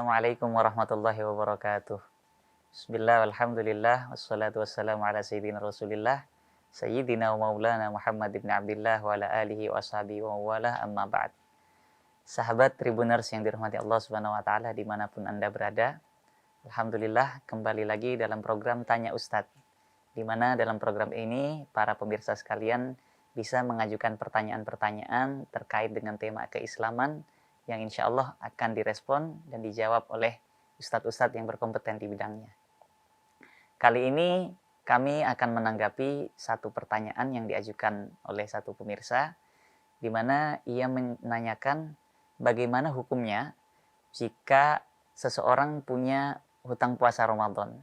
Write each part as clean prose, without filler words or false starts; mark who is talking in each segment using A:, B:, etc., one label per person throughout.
A: Assalamualaikum warahmatullahi wabarakatuh. Bismillah, alhamdulillah, wassalatu wassalamu ala sayyidina rasulillah, sayyidina wa maulana Muhammad ibn Abdillah wa ala alihi wa ashabihi wa wala amma ba'd. Sahabat Tribuners yang dirahmati Allah subhanahu wa ta'ala dimanapun Anda berada, alhamdulillah kembali lagi dalam program Tanya Ustadz, di mana dalam program ini para pemirsa sekalian bisa mengajukan pertanyaan-pertanyaan terkait dengan tema keislaman yang insya Allah akan direspon dan dijawab oleh ustadz-ustadz yang berkompeten di bidangnya. Kali ini kami akan menanggapi satu pertanyaan yang diajukan oleh satu pemirsa, di mana ia menanyakan bagaimana hukumnya jika seseorang punya hutang puasa Ramadan.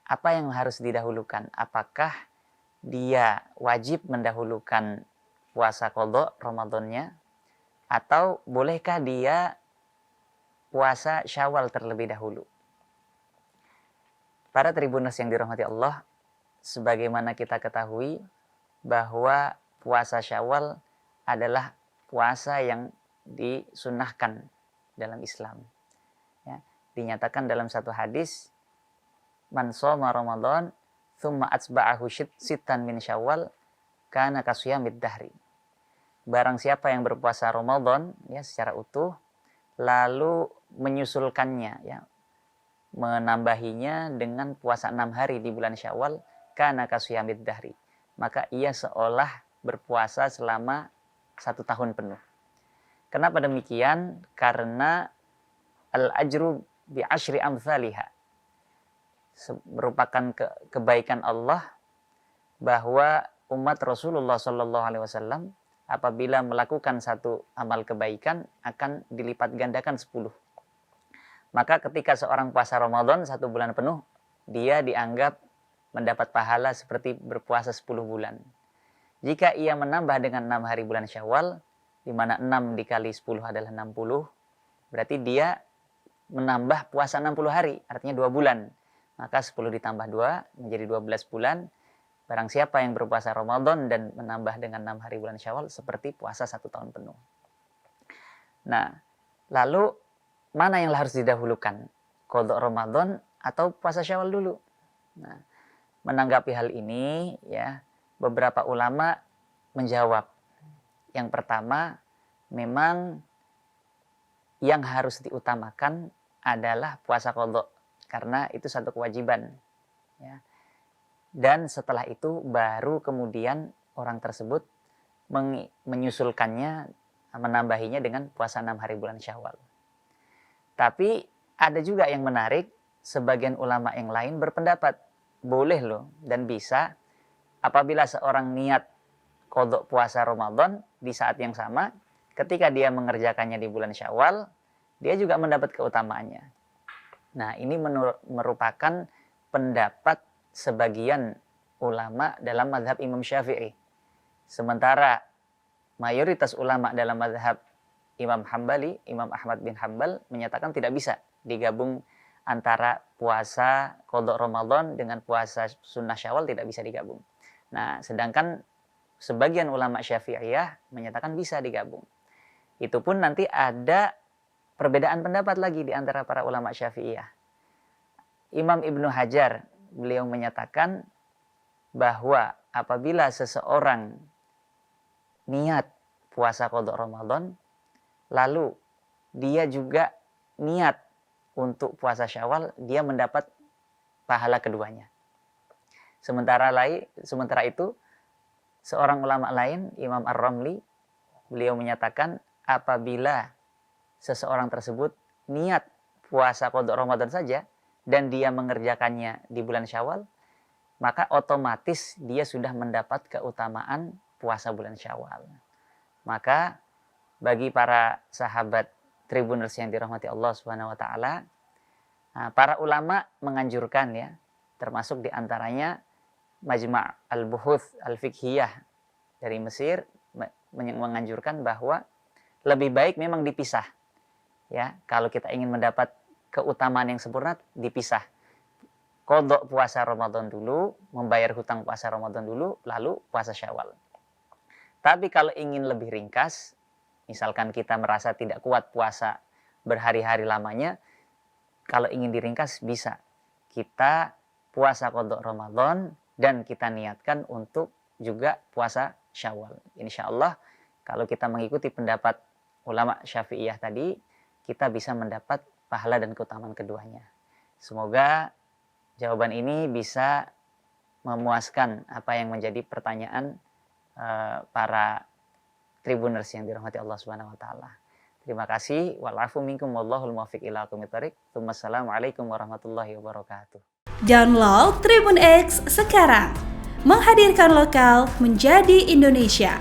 A: Apa yang harus didahulukan? Apakah dia wajib mendahulukan puasa qadha Ramadannya? Atau bolehkah dia puasa Syawal terlebih dahulu? Para Tribuners yang dirahmati Allah, sebagaimana kita ketahui bahwa puasa Syawal adalah puasa yang disunnahkan dalam Islam. Ya, dinyatakan dalam satu hadis, man shoma Ramadan tsumma atsba'ahu sittan min Syawal kana kasiyamid dahri. Barang siapa yang berpuasa Ramadan ya secara utuh lalu menyusulkannya ya, menambahinya dengan puasa 6 hari di bulan Syawal, kana kasiyamid dahri, maka ia seolah berpuasa selama 1 tahun penuh. Kenapa demikian? Karena al-ajru bi asyri amsalihha, merupakan kebaikan Allah bahwa umat Rasulullah SAW apabila melakukan satu amal kebaikan akan dilipat gandakan 10. Maka ketika seorang puasa Ramadan 1 bulan penuh, dia dianggap mendapat pahala seperti berpuasa 10 bulan. Jika ia menambah dengan 6 hari bulan Syawal, di mana 6 dikali 10 adalah 60, berarti dia menambah puasa 60 hari, artinya 2 bulan. Maka 10 ditambah 2 menjadi 12 bulan. Barang siapa yang berpuasa Ramadan dan menambah dengan 6 hari bulan Syawal seperti puasa 1 tahun penuh. Nah, lalu mana yang harus didahulukan? Qadha Ramadan atau puasa Syawal dulu? Nah, menanggapi hal ini ya, beberapa ulama menjawab. Yang pertama, memang yang harus diutamakan adalah puasa qadha karena itu satu kewajiban ya. Dan setelah itu baru kemudian orang tersebut menyusulkannya, menambahinya dengan puasa 6 hari bulan Syawal. Tapi ada juga yang menarik, sebagian ulama yang lain berpendapat boleh loh dan bisa apabila seorang niat qadha puasa Ramadan di saat yang sama, ketika dia mengerjakannya di bulan Syawal, dia juga mendapat keutamaannya. Nah, ini merupakan pendapat sebagian ulama dalam mazhab Imam Syafi'i. Sementara mayoritas ulama dalam mazhab Imam Hambali, Imam Ahmad bin Hambal menyatakan tidak bisa digabung antara puasa qadha Ramadan dengan puasa sunnah Syawal, tidak bisa digabung. Nah, sedangkan sebagian ulama Syafi'iyah menyatakan bisa digabung. Itu pun nanti ada perbedaan pendapat lagi di antara para ulama Syafi'iyah. Imam Ibnu Hajar, beliau menyatakan bahwa apabila seseorang niat puasa qadha Ramadan, lalu dia juga niat untuk puasa Syawal, dia mendapat pahala keduanya. Sementara itu, seorang ulama lain, Imam Ar-Ramli, beliau menyatakan apabila seseorang tersebut niat puasa qadha Ramadan saja dan dia mengerjakannya di bulan Syawal, maka otomatis dia sudah mendapat keutamaan puasa bulan Syawal. Maka bagi para sahabat Tribuners yang dirahmati Allah Subhanahu wa taala, para ulama menganjurkan ya, termasuk diantaranya Majma' al-Buhuth al-Fiqhiyah dari Mesir menganjurkan bahwa lebih baik memang dipisah. Ya, kalau kita ingin mendapat keutamaan yang sempurna, dipisah. Qadha puasa Ramadan dulu, membayar hutang puasa Ramadan dulu, lalu puasa Syawal. Tapi kalau ingin lebih ringkas, misalkan kita merasa tidak kuat puasa berhari-hari lamanya, kalau ingin diringkas bisa. Kita puasa qadha Ramadan dan kita niatkan untuk juga puasa Syawal. Insya Allah kalau kita mengikuti pendapat ulama Syafi'iyah tadi, kita bisa mendapat pahala dan keutamaan keduanya. Semoga jawaban ini bisa memuaskan apa yang menjadi pertanyaan para Tribuners yang dirahmati Allah Subhanahu wa taala. Terima kasih. Wa'alafu minkum wallahul muwaffiq ila aqwamit thoriq. Wassalamualaikum warahmatullahi wabarakatuh.
B: Download Tribun X sekarang. Menghadirkan lokal menjadi Indonesia.